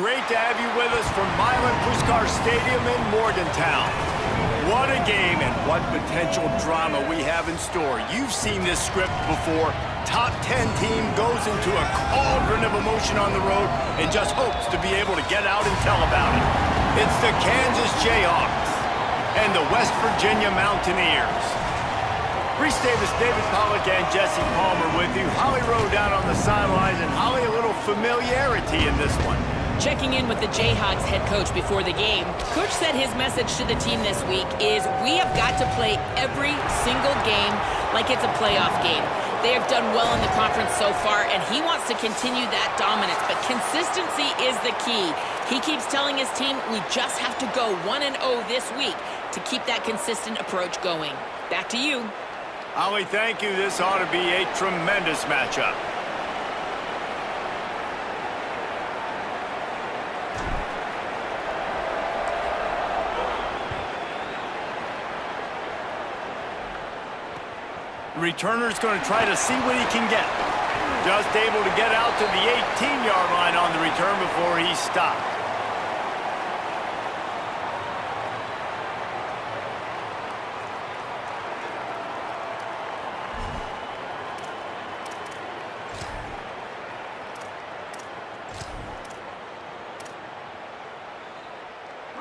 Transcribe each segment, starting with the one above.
great to have you with us from Milan Puskar Stadium in Morgantown. What a game and what potential drama we have in store. You've seen this script before. Top 10 team goes into a cauldron of emotion on the road and just hopes to be able to get out and tell about it. It's the Kansas Jayhawks and the West Virginia Mountaineers. Reese Davis, David Pollack, and Jesse Palmer with you. Holly Rowe down on the sidelines, and Holly, a little familiarity in this one. Checking in with the Jayhawks head coach before the game, Coach said his message to the team this week is we have got to play every single game like it's a playoff game. They have done well in the conference so far, and he wants to continue that dominance, but consistency is the key. He keeps telling his team we just have to go 1-0 this week to keep that consistent approach going. Back to you. Holly, thank you. This ought to be a tremendous matchup. The returner's going to try to see what he can get. Just able to get out to the 18-yard line on the return before he stopped.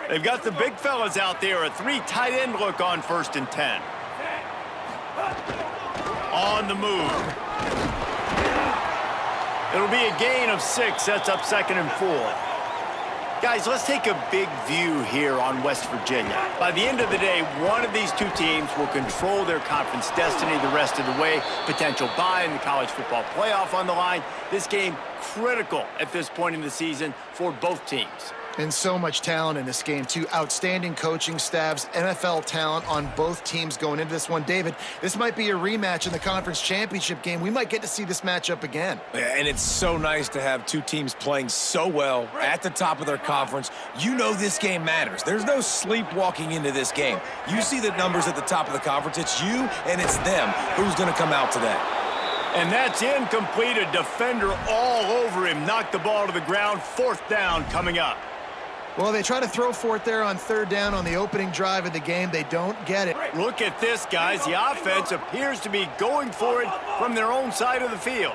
They've got the big fellas out there, a 3 tight end look on 1st and 10. On the move. It'll be a gain of 6, sets up 2nd and 4. Guys, let's take a big view here on West Virginia. By the end of the day, one of these two teams will control their conference destiny the rest of the way. Potential bye in the college football playoff on the line. This game critical at this point in the season for both teams. And so much talent in this game, too. Outstanding coaching staffs, NFL talent on both teams going into this one. David, this might be a rematch in the conference championship game. We might get to see this matchup again. Yeah, and it's so nice to have two teams playing so well at the top of their conference. You know this game matters. There's no sleepwalking into this game. You see the numbers at the top of the conference. It's you and it's them. Who's going to come out today? And that's incomplete. A defender all over him. Knocked the ball to the ground. 4th down coming up. Well, they try to throw for it there on 3rd down on the opening drive of the game. They don't get it. Look at this, guys. The offense appears to be going for it from their own side of the field.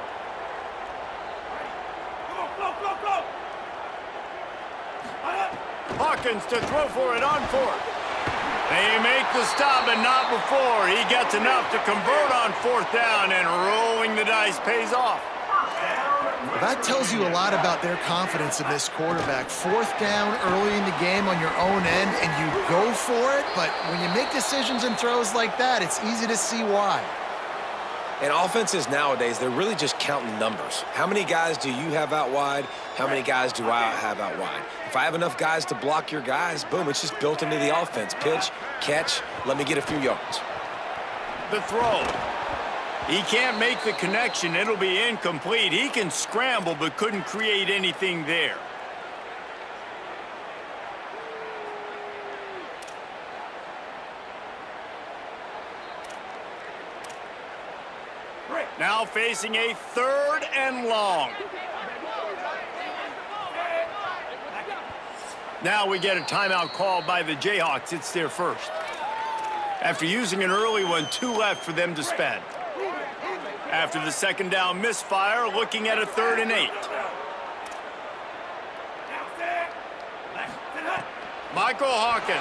Hawkins to throw for it on 4th. They make the stop, but not before. He gets enough to convert on 4th down, and rolling the dice pays off. That tells you a lot about their confidence in this quarterback. 4th down early in the game on your own end, and you go for it, but when you make decisions and throws like that, it's easy to see why. And offenses nowadays, they're really just counting numbers. How many guys do you have out wide? How many guys do I have out wide? If I have enough guys to block your guys, boom, it's just built into the offense. Pitch, catch, let me get a few yards. The throw. He can't make the connection. It'll be incomplete. He can scramble, but couldn't create anything there. Now facing a 3rd and long. Now we get a timeout called by the Jayhawks. It's their first. After using an early one, 2 left for them to spend. After the 2nd down misfire, looking at a 3rd and 8. Michael Hawkins.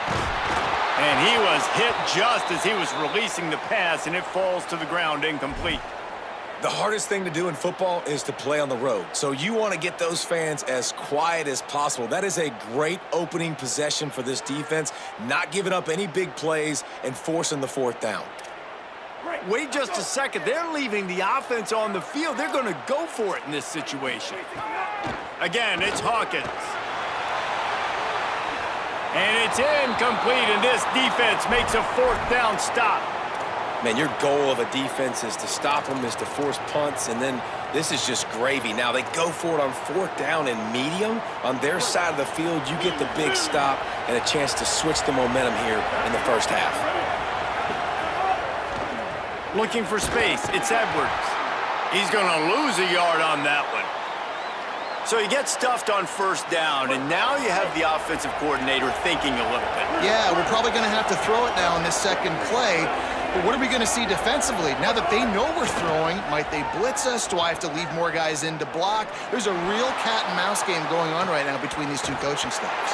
And he was hit just as he was releasing the pass, and it falls to the ground incomplete. The hardest thing to do in football is to play on the road. So you want to get those fans as quiet as possible. That is a great opening possession for this defense, not giving up any big plays and forcing the 4th down. Wait just a second. They're leaving the offense on the field. They're going to go for it in this situation. Again, it's Hawkins. And it's incomplete, and this defense makes a 4th down stop. Man, your goal of a defense is to stop them, is to force punts, and then this is just gravy. Now, they go for it on 4th down and medium. On their side of the field, you get the big stop and a chance to switch the momentum here in the first half. Looking for space. It's Edwards. He's going to lose a yard on that one. So you get stuffed on first down, and now you have the offensive coordinator thinking a little bit. Yeah, we're probably going to have to throw it now in this second play. But what are we going to see defensively? Now that they know we're throwing, might they blitz us? Do I have to leave more guys in to block? There's a real cat and mouse game going on right now between these two coaching staffs.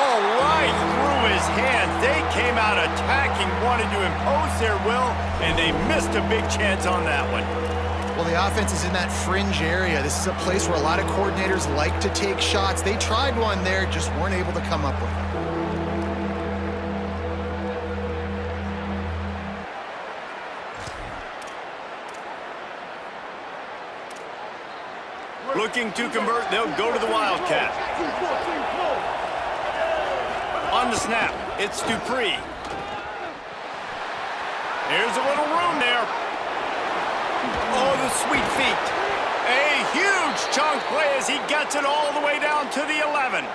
Oh, right through his hands. They came out attacking, wanted to impose their will, and they missed a big chance on that one. Well, the offense is in that fringe area. This is a place where a lot of coordinators like to take shots. They tried one there, just weren't able to come up with it. Looking to convert, they'll go to the Wildcat. On the snap, it's Dupree. There's a little room there. Oh, the sweet feet. A huge chunk play as he gets it all the way down to the 11.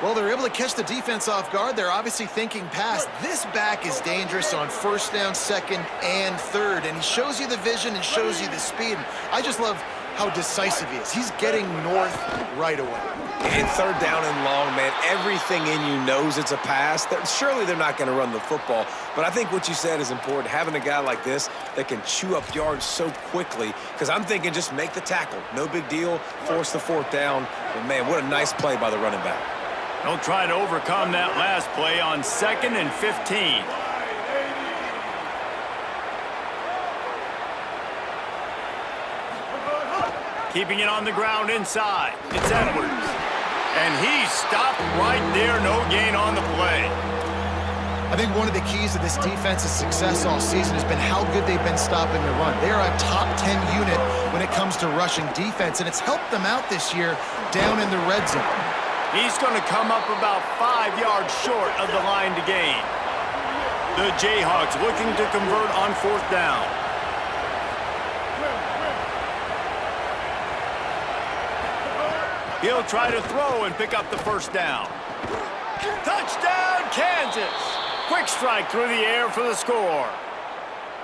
Well, they're able to catch the defense off guard. They're obviously thinking pass. This back is dangerous on first down, second, and third. And he shows you the vision and shows you the speed. And I just love how decisive he is. He's getting north right away. And third down and long, man, everything in you knows it's a pass. Surely they're not going to run the football, but I think what you said is important, having a guy like this that can chew up yards so quickly, because I'm thinking just make the tackle. No big deal, force the fourth down. But, man, what a nice play by the running back. They'll try to overcome that last play on 2nd and 15. Keeping it on the ground inside. It's Edwards. And he stopped right there. No gain on the play. I think one of the keys to this defense's success all season has been how good they've been stopping the run. They're a top 10 unit when it comes to rushing defense, and it's helped them out this year down in the red zone. He's going to come up about 5 yards short of the line to gain. The Jayhawks looking to convert on fourth down. He'll try to throw and pick up the first down. Touchdown, Kansas! Quick strike through the air for the score.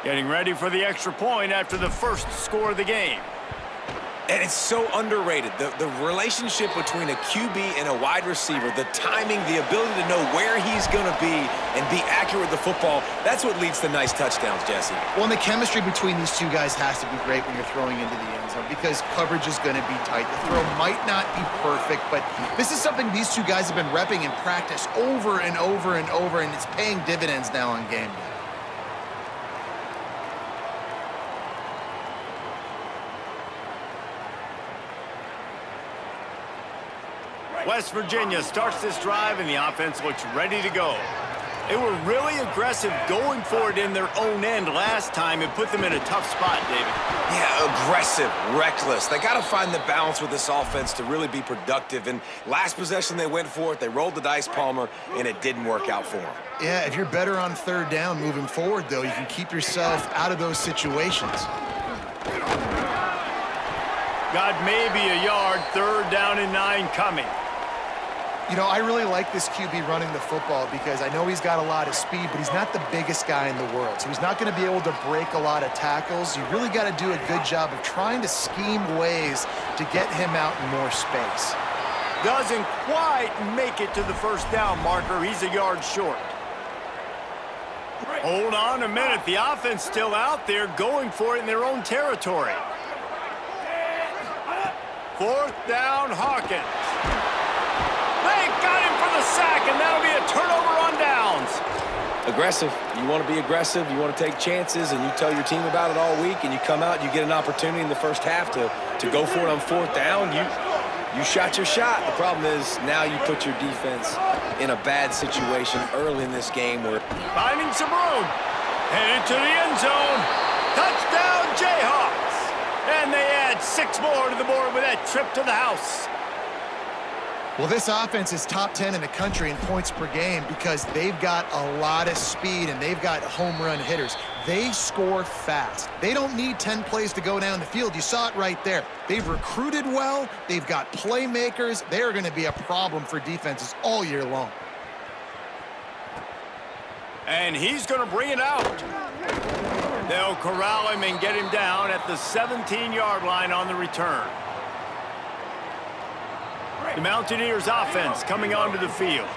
Getting ready for the extra point after the first score of the game. And it's so underrated. The relationship between a QB and a wide receiver, the timing, the ability to know where he's going to be and be accurate with the football, that's what leads to nice touchdowns, Jesse. Well, and the chemistry between these two guys has to be great when you're throwing into the end zone because coverage is going to be tight. The throw might not be perfect, but this is something these two guys have been repping in practice over and over and over, and it's paying dividends now on game day. West Virginia starts this drive, and the offense looks ready to go. They were really aggressive going for it in their own end last time. It put them in a tough spot, David. Yeah, aggressive, reckless. They got to find the balance with this offense to really be productive. And last possession, they went for it. They rolled the dice, Palmer, and it didn't work out for them. Yeah, if you're better on third down moving forward, though, you can keep yourself out of those situations. Got maybe a yard, 3rd down and 9 coming. You know, I really like this QB running the football because I know he's got a lot of speed, but he's not the biggest guy in the world. So he's not going to be able to break a lot of tackles. You really got to do a good job of trying to scheme ways to get him out in more space. Doesn't quite make it to the first down marker. He's a yard short. Hold on a minute. The offense still out there going for it in their own territory. 4th down, Hawkins. They got him for the sack, and that'll be a turnover on downs. Aggressive. You want to be aggressive. You want to take chances, and you tell your team about it all week, and you come out and you get an opportunity in the first half to go for it on 4th down. You shot your shot. The problem is now you put your defense in a bad situation early in this game where finding some room. Headed to the end zone. Touchdown, Jayhawks. And they add 6 more to the board with that trip to the house. Well, this offense is top 10 in the country in points per game because they've got a lot of speed and they've got home run hitters. They score fast. They don't need 10 plays to go down the field. You saw it right there. They've recruited well. They've got playmakers. They are going to be a problem for defenses all year long. And he's going to bring it out. They'll corral him and get him down at the 17-yard line on the return. The Mountaineers offense coming onto the field.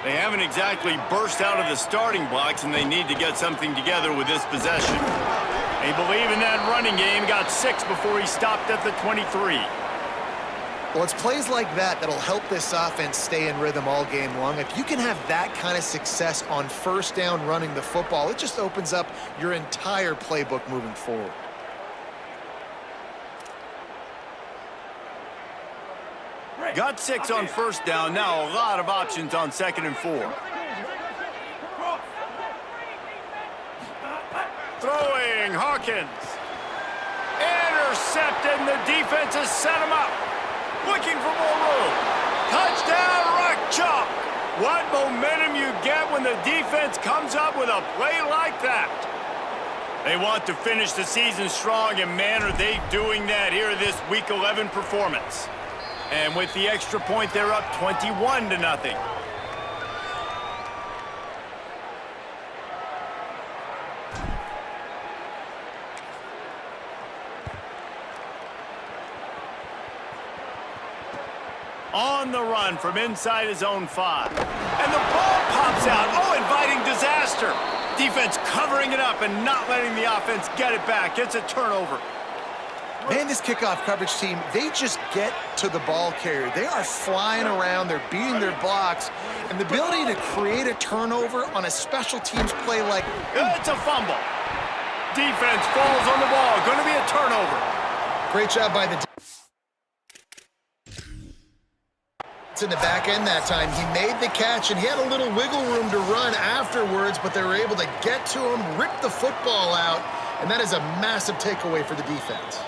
They haven't exactly burst out of the starting blocks, and they need to get something together with this possession. They believe in that running game, got 6 before he stopped at the 23. Well, it's plays like that that'll help this offense stay in rhythm all game long. If you can have that kind of success on first down running the football, it just opens up your entire playbook moving forward. Got 6 on first down. Now a lot of options on 2nd and 4. Throwing, Hawkins. Intercepted, and the defense has set him up. Looking for more room. Touchdown, Rock Chalk. What momentum you get when the defense comes up with a play like that. They want to finish the season strong, and man, are they doing that here this Week 11 performance. And with the extra point, they're up 21-0. On the run from inside his own 5. And the ball pops out. Oh, inviting disaster. Defense covering it up and not letting the offense get it back. It's a turnover. Man, this kickoff coverage team, they just get to the ball carrier. They are flying around. They're beating their blocks. And the ability to create a turnover on a special teams play like... It's a fumble. Defense falls on the ball. Going to be a turnover. Great job by the... It's in the back end that time. He made the catch, and he had a little wiggle room to run afterwards, but they were able to get to him, rip the football out, and that is a massive takeaway for the defense.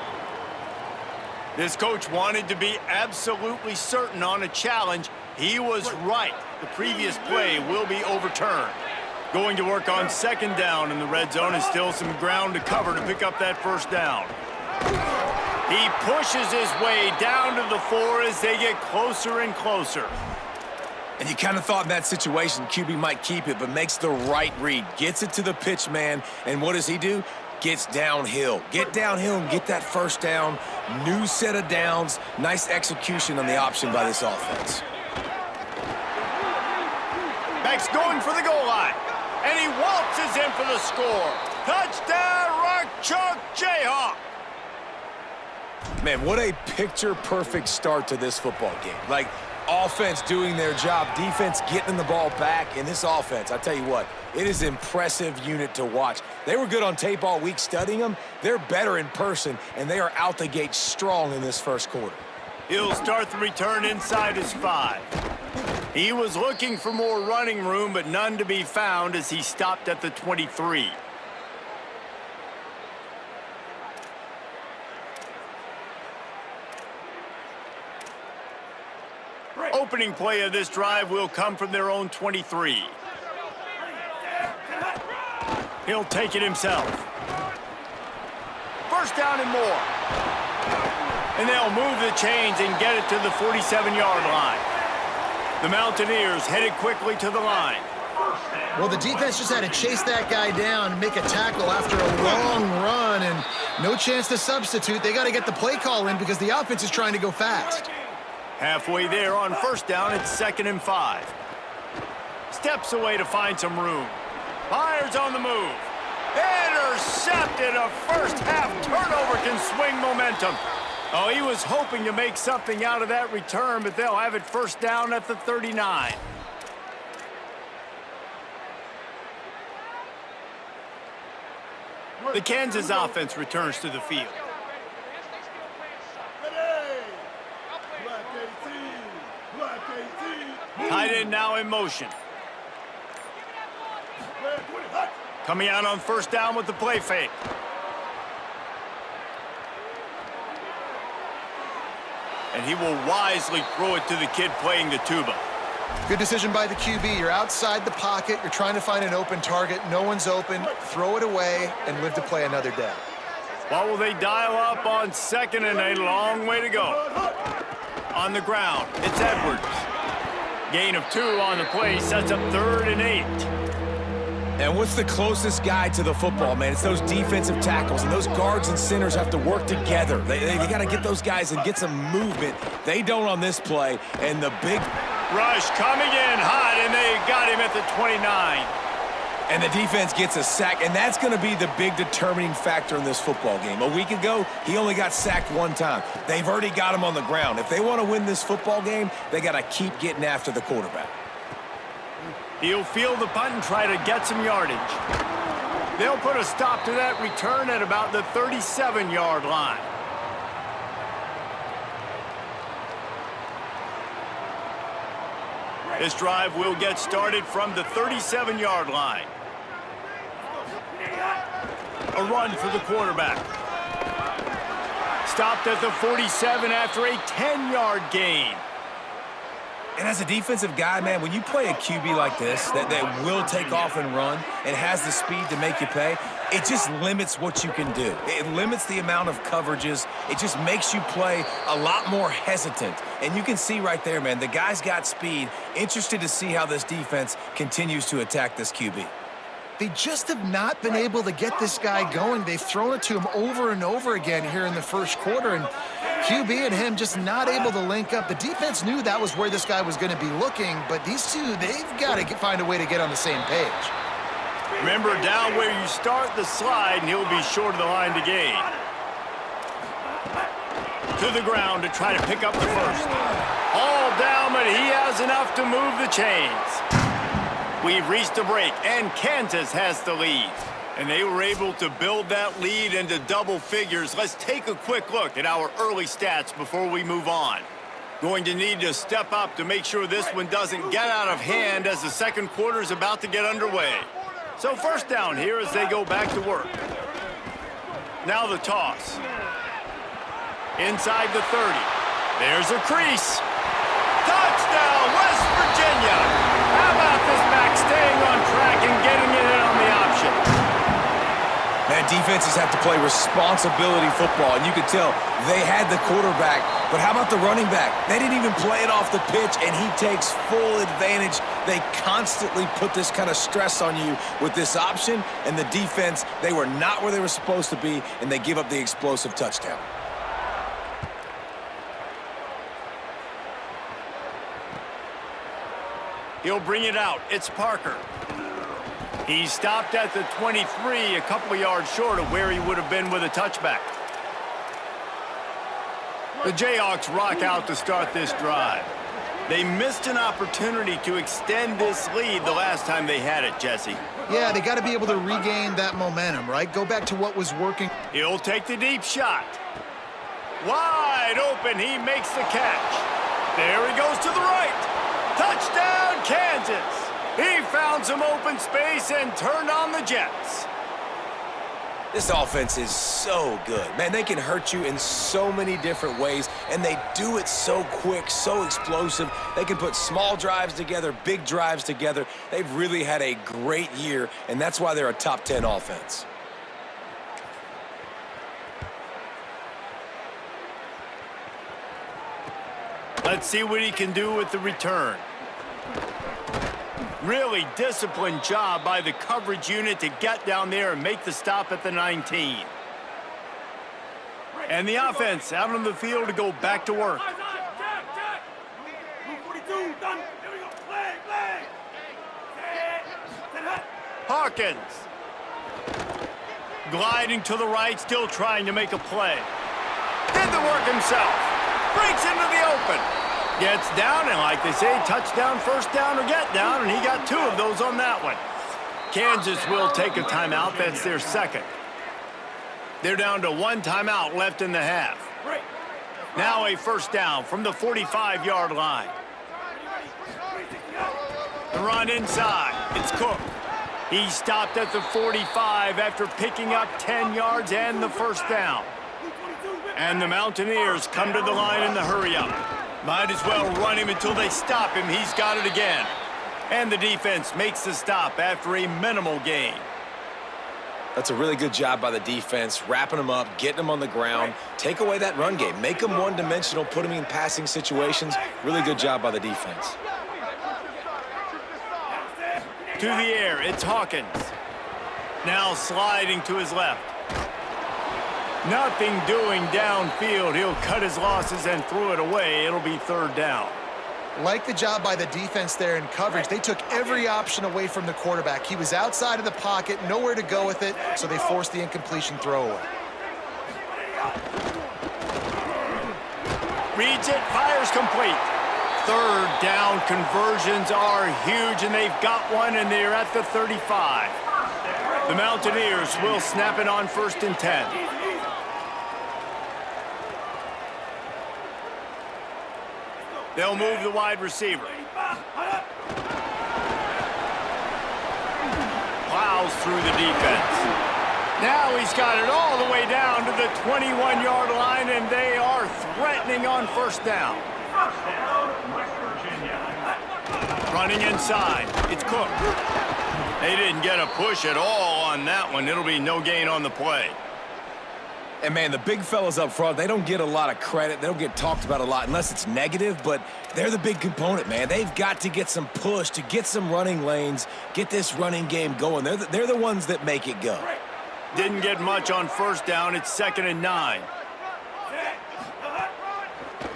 This coach wanted to be absolutely certain on a challenge. He was right. The previous play will be overturned. Going to work on 2nd down, and the red zone is still some ground to cover to pick up that first down. He pushes his way down to the 4 as they get closer and closer. And you kind of thought in that situation QB might keep it, but makes the right read. Gets it to the pitch man, and what does he do? Gets downhill. Get downhill and get that first down. New set of downs. Nice execution on the option by this offense. Beck's going for the goal line. And he waltzes in for the score. Touchdown, Rock Chalk Jayhawk. Man, what a picture-perfect start to this football game. Like, offense doing their job, defense getting the ball back. In this offense, I tell you what, it is an impressive unit to watch. They were good on tape all week studying them. They're better in person, and they are out the gate strong in this first quarter. He'll start the return inside his 5. He was looking for more running room, but none to be found as he stopped at the 23. Opening play of this drive will come from their own 23. He'll take it himself. First down and more. And they'll move the chains and get it to the 47-yard line. The Mountaineers headed quickly to the line. Well, the defense just had to chase that guy down and make a tackle after a long run, and no chance to substitute. They got to get the play call in because the offense is trying to go fast. Halfway there on first down, it's 2nd and 5. Steps away to find some room. Fires on the move. Intercepted. A first-half turnover can swing momentum. Oh, he was hoping to make something out of that return, but they'll have it first down at the 39. The Kansas offense returns to the field. Tight end now in motion. Coming out on first down with the play fake. And he will wisely throw it to the kid playing the tuba. Good decision by the QB. You're outside the pocket. You're trying to find an open target. No one's open. Throw it away and live to play another down. What will they dial up on 2nd and a long way to go? On the ground, it's Edwards. Gain of 2 on the play sets up 3rd and 8. And what's the closest guy to the football, man? It's those defensive tackles, and those guards and centers have to work together. They got to get those guys and get some movement. They don't on this play, and the big rush coming in hot, and they got him at the 29. And the defense gets a sack, and that's going to be the big determining factor in this football game. A week ago, he only got sacked one time. They've already got him on the ground. If they want to win this football game, they got to keep getting after the quarterback. He'll field the punt and try to get some yardage. They'll put a stop to that return at about the 37-yard line. This drive will get started from the 37-yard line. A run for the quarterback. Stopped at the 47 after a 10-yard gain. And as a defensive guy, man, when you play a QB like this that will take off and run and has the speed to make you pay, it just limits what you can do. It limits the amount of coverages. It just makes you play a lot more hesitant. And you can see right there, man, the guy's got speed. Interested to see how this defense continues to attack this QB. They just have not been able to get this guy going. They've thrown it to him over and over again here in the first quarter, and QB and him just not able to link up. The defense knew that was where this guy was going to be looking, but these two, they've got to find a way to get on the same page. Remember, down where you start the slide, and he'll be short of the line to gain. To the ground to try to pick up the first. All down, but he has enough to move the chains. We've reached a break, and Kansas has the lead. And they were able to build that lead into double figures. Let's take a quick look at our early stats before we move on. Going to need to step up to make sure this one doesn't get out of hand as the second quarter is about to get underway. So first down here as they go back to work. Now the toss. Inside the 30. There's a crease. Touchdown, West Virginia! How about this back staying on track and getting it in on the option? Man, defenses have to play responsibility football, and you could tell they had the quarterback, but how about the running back? They didn't even play it off the pitch, and he takes full advantage. They constantly put this kind of stress on you with this option, and the defense, they were not where they were supposed to be, and they give up the explosive touchdown. He'll bring it out. It's Parker. He stopped at the 23, a couple of yards short of where he would have been with a touchback. The Jayhawks rock out to start this drive. They missed an opportunity to extend this lead the last time they had it, Jesse. Yeah, they got to be able to regain that momentum, right? Go back to what was working. He'll take the deep shot. Wide open, he makes the catch. There he goes to the right. Touchdown, Kansas! He found some open space and turned on the Jets. This offense is so good. Man, they can hurt you in so many different ways, and they do it so quick, so explosive. They can put small drives together, big drives together. They've really had a great year, and that's why they're a top 10 offense. Let's see what he can do with the return. Really disciplined job by the coverage unit to get down there and make the stop at the 19. And the offense out on the field to go back to work. Hawkins. Gliding to the right, still trying to make a play. Did the work himself. Breaks into the open. Gets down, and like they say, touchdown, first down, or get down, and he got two of those on that one. Kansas will take a timeout. That's their second. They're down to one timeout left in the half. Now a first down from the 45-yard line. The run inside. It's Cook. He stopped at the 45 after picking up 10 yards and the first down. And the Mountaineers come to the line in the hurry-up. Might as well run him until they stop him. He's got it again. And the defense makes the stop after a minimal gain. That's a really good job by the defense, wrapping them up, getting them on the ground. Take away that run game. Make them one-dimensional, put them in passing situations. Really good job by the defense. through the air. It's Hawkins. Now sliding to his left. Nothing doing downfield. He'll cut his losses and throw it away. It'll be third down. Like the job by the defense there in coverage. They took every option away from the quarterback. He was outside of the pocket, nowhere to go with it, so they forced the incompletion throwaway. Reads it, fires complete. Third down conversions are huge, and they've got one, and they're at the 35. The Mountaineers will snap it on 1st and 10. They'll move the wide receiver. Plows through the defense. Now he's got it all the way down to the 21-yard line, and they are threatening on 1st down. Running inside. It's Cook. They didn't get a push at all on that one. It'll be no gain on the play. And, man, the big fellas up front, they don't get a lot of credit. They don't get talked about a lot unless it's negative, but they're the big component, man. They've got to get some push to get some running lanes, get this running game going. They're the ones that make it go. Didn't get much on 1st down. It's 2nd and 9.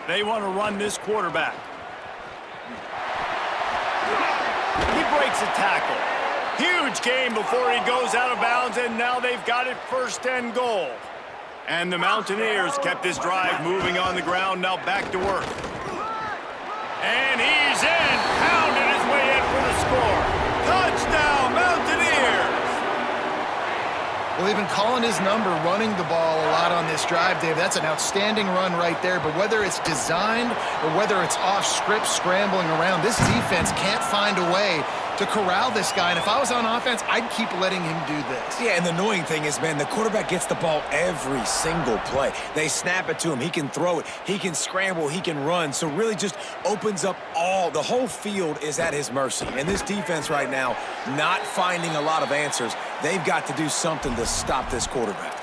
They want to run this quarterback. He breaks a tackle. Huge gain before he goes out of bounds, and now they've got it 1st and goal. And the Mountaineers kept this drive moving on the ground, now back to work. And he's in, pounded his way in for the score. Touchdown, Mountaineers! Well, they've been calling his number, running the ball a lot on this drive, Dave. That's an outstanding run right there. But whether it's designed or whether it's off script, scrambling around, this defense can't find a way to corral this guy. And if I was on offense, I'd keep letting him do this. Yeah, and the annoying thing is, man, the quarterback gets the ball every single play. They snap it to him. He can throw it. He can scramble. He can run. So really just opens up the whole field is at his mercy. And this defense right now, not finding a lot of answers. They've got to do something to stop this quarterback.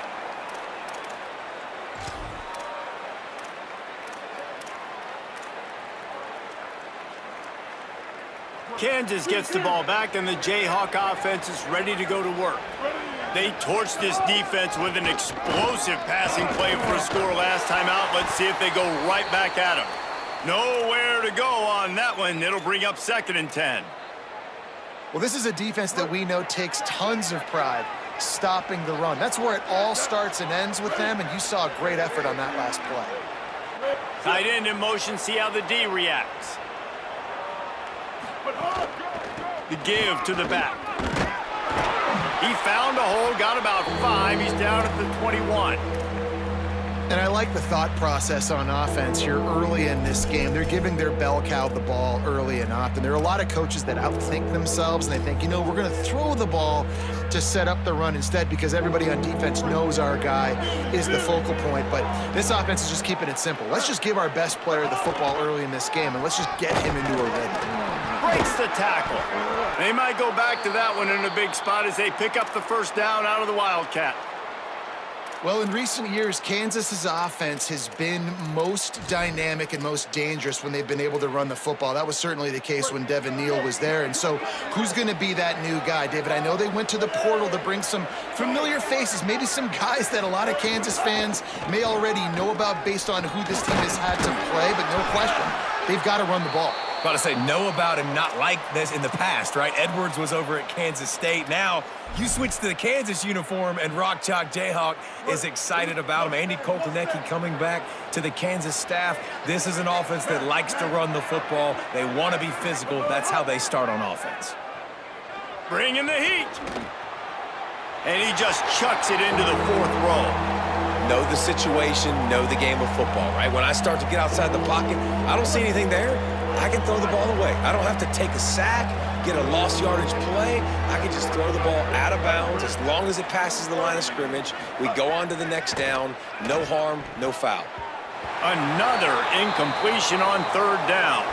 Kansas gets the ball back, and the Jayhawk offense is ready to go to work. They torched this defense with an explosive passing play for a score last time out. Let's see if they go right back at him. Nowhere to go on that one. It'll bring up 2nd and 10. Well, this is a defense that we know takes tons of pride stopping the run. That's where it all starts and ends with them, and you saw a great effort on that last play. Tight end in motion, see how the D reacts. The give to the back. He found a hole, got about 5. He's down at the 21. And I like the thought process on offense here early in this game. They're giving their bell cow the ball early and often. There are a lot of coaches that outthink themselves, and they think, you know, we're going to throw the ball to set up the run instead because everybody on defense knows our guy is the focal point. But this offense is just keeping it simple. Let's just give our best player the football early in this game, and let's just get him into a rhythm. Breaks the tackle. They might go back to that one in a big spot as they pick up the 1st down out of the Wildcat. Well, in recent years, Kansas's offense has been most dynamic and most dangerous when they've been able to run the football. That was certainly the case when Devin Neal was there. And so who's going to be that new guy, David? I know they went to the portal to bring some familiar faces, maybe some guys that a lot of Kansas fans may already know about based on who this team has had to play, but no question, they've got to run the ball. About to say know about and not like this in the past, right? Edwards was over at Kansas State. Now you switch to the Kansas uniform, and Rock Chalk Jayhawk is excited about him. Andy Koltanecki coming back to the Kansas staff. This is an offense that likes to run the football. They want to be physical. That's how they start on offense. Bring in the heat. And he just chucks it into the 4th row. Know the situation, know the game of football, right? When I start to get outside the pocket, I don't see anything there. I can throw the ball away. I don't have to take a sack, get a lost yardage play. I can just throw the ball out of bounds as long as it passes the line of scrimmage. We go on to the next down. No harm, no foul. Another incompletion on 3rd down.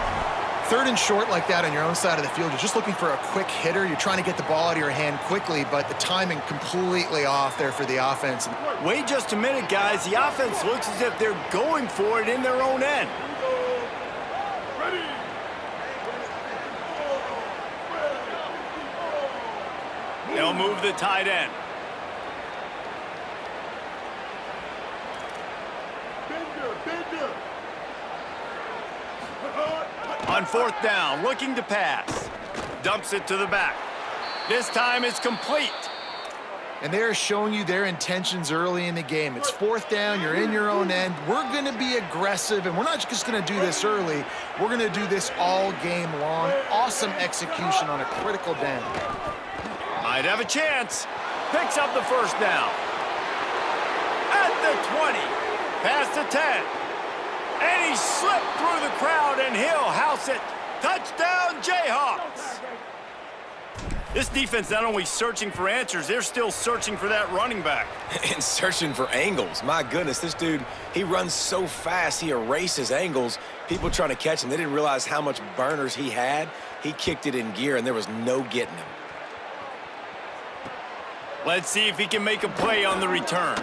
3rd and short like that on your own side of the field, you're just looking for a quick hitter. You're trying to get the ball out of your hand quickly, but the timing completely off there for the offense. Wait just a minute, guys. The offense looks as if they're going for it in their own end. They'll move the tight end. On fourth down, looking to pass. Dumps it to the back. This time it's complete. And they're showing you their intentions early in the game. It's fourth down, you're in your own end. We're going to be aggressive, and we're not just going to do this early. We're going to do this all game long. Awesome execution on a critical down. Might have a chance. Picks up the first down. At the 20. Past the 10. And he slipped through the crowd, and he'll house it. Touchdown, Jayhawks. This defense not only searching for answers, they're still searching for that running back. And searching for angles. My goodness, this dude, he runs so fast, he erases angles. People trying to catch him, they didn't realize how much burners he had. He kicked it in gear, and there was no getting him. Let's see if he can make a play on the return.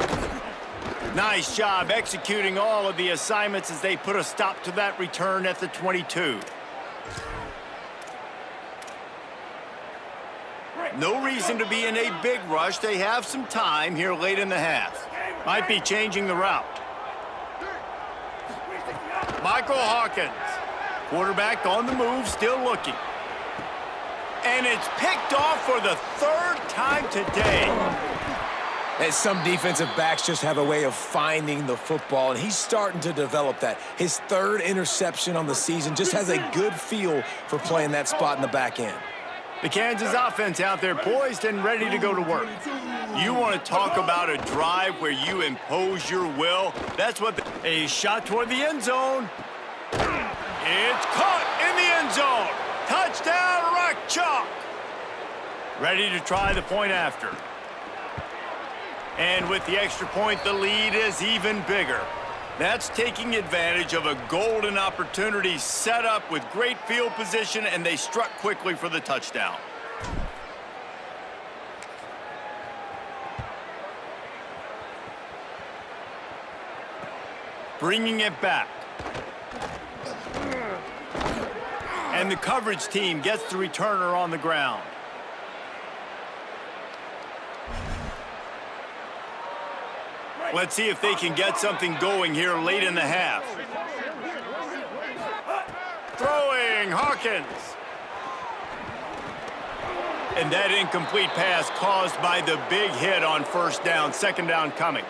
Nice job executing all of the assignments as they put a stop to that return at the 22. No reason to be in a big rush. They have some time here late in the half. Might be changing the route. Michael Hawkins. Quarterback on the move, still looking. And it's picked off for the third time today. And some defensive backs just have a way of finding the football, and he's starting to develop that. His third interception on the season, just has a good feel for playing that spot in the back end. The Kansas offense out there poised and ready to go to work. You want to talk about a drive where you impose your will? That's what a shot toward the end zone. It's caught in the end zone. Touchdown, Rock Chalk. Ready to try the point after. And with the extra point, the lead is even bigger. That's taking advantage of a golden opportunity set up with great field position, and they struck quickly for the touchdown. Bringing it back. And the coverage team gets the returner on the ground. Let's see if they can get something going here late in the half. Throwing, Hawkins. And that incomplete pass caused by the big hit on first down, second down coming.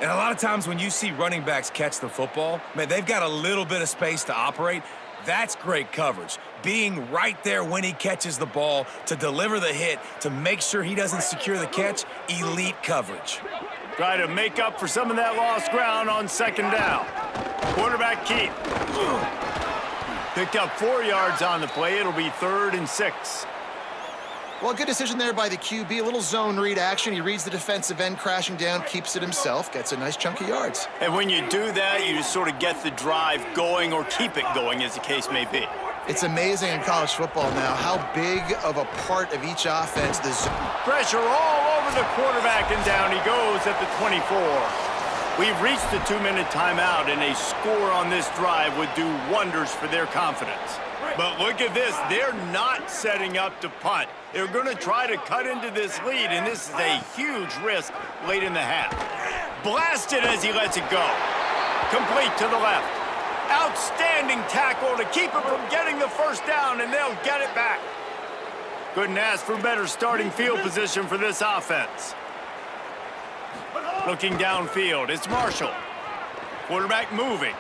And a lot of times when you see running backs catch the football, man, they've got a little bit of space to operate. That's great coverage. Being right there when he catches the ball to deliver the hit, to make sure he doesn't secure the catch, elite coverage. Try to make up for some of that lost ground on second down. Quarterback keep. Picked up 4 yards on the play. It'll be 3rd and 6. Well, good decision there by the QB. A little zone read action. He reads the defensive end crashing down, keeps it himself, gets a nice chunk of yards. And when you do that, you just sort of get the drive going or keep it going, as the case may be. It's amazing in college football now how big of a part of each offense the pressure all over the quarterback, and down he goes at the 24. We've reached the 2-minute timeout, and a score on this drive would do wonders for their confidence. But look at this. They're not setting up to punt. They're going to try to cut into this lead, and this is a huge risk late in the half. Blasted as he lets it go. Complete to the left. Outstanding tackle to keep him from getting the first down, and they'll get it back. Couldn't ask for better starting field position for this offense. Looking downfield, it's Marshall. Quarterback moving.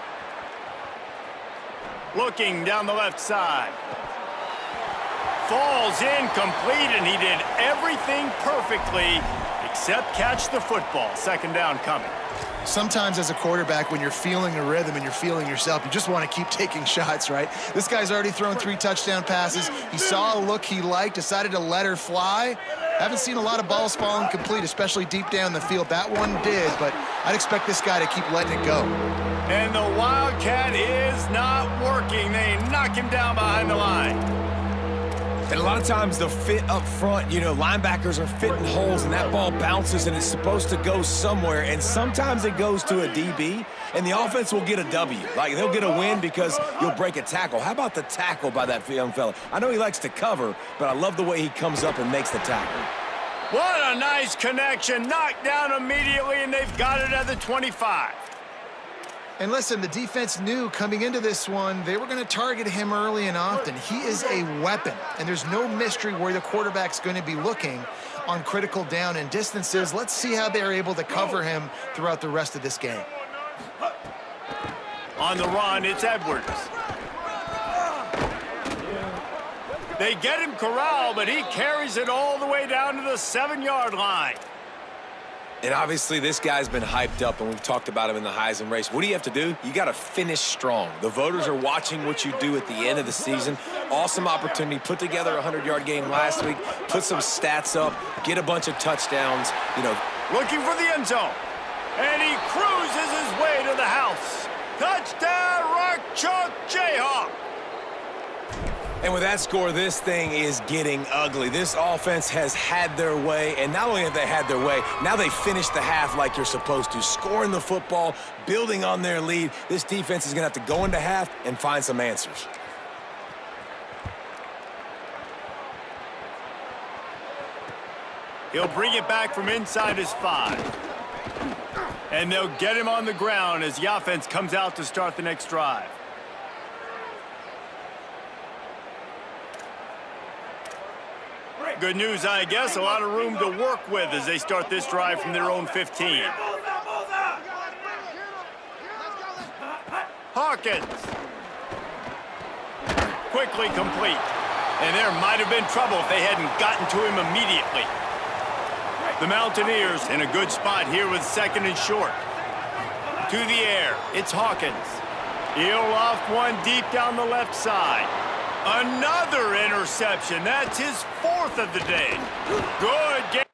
Looking down the left side. Falls incomplete, and he did everything perfectly except catch the football. Second down coming. Sometimes as a quarterback, when you're feeling a rhythm and you're feeling yourself, you just want to keep taking shots, right? This guy's already thrown 3 touchdown passes. He saw a look he liked, decided to let her fly. Haven't seen a lot of balls falling complete, especially deep down the field. That one did, but I'd expect this guy to keep letting it go. And the Wildcat is not working. They knock him down behind the line. And a lot of times the fit up front, you know, linebackers are fitting holes, and that ball bounces, and it's supposed to go somewhere, and sometimes it goes to a DB, and the offense will get a W. Like, they'll get a win because you'll break a tackle. How about the tackle by that young fella? I know he likes to cover, but I love the way he comes up and makes the tackle. What a nice connection. Knocked down immediately, and they've got it at the 25. And listen, the defense knew coming into this one, they were going to target him early and often. He is a weapon, and there's no mystery where the quarterback's going to be looking on critical down and distances. Let's see how they're able to cover him throughout the rest of this game. On the run, it's Edwards. They get him corralled, but he carries it all the way down to the 7-yard line. And obviously, this guy's been hyped up, and we've talked about him in the Heisman race. What do you have to do? You got to finish strong. The voters are watching what you do at the end of the season. Awesome opportunity. Put together a 100-yard game last week. Put some stats up. Get a bunch of touchdowns. You know, looking for the end zone. And he cruises his way to the house. Touchdown, Rock Chalk Jayhawk. and with that score, this thing is getting ugly. This offense has had their way, and not only have they had their way, now they finished the half like you're supposed to, scoring the football, building on their lead. This defense is going to have to go into half and find some answers. He'll bring it back from inside his 5. And they'll get him on the ground as the offense comes out to start the next drive. Good news, I guess. A lot of room to work with as they start this drive from their own 15. Hawkins. Quickly complete. And there might have been trouble if they hadn't gotten to him immediately. The Mountaineers in a good spot here with 2nd and short. To the air, it's Hawkins. He'll loft one deep down the left side. Another interception. That's his 4th of the day. Good game.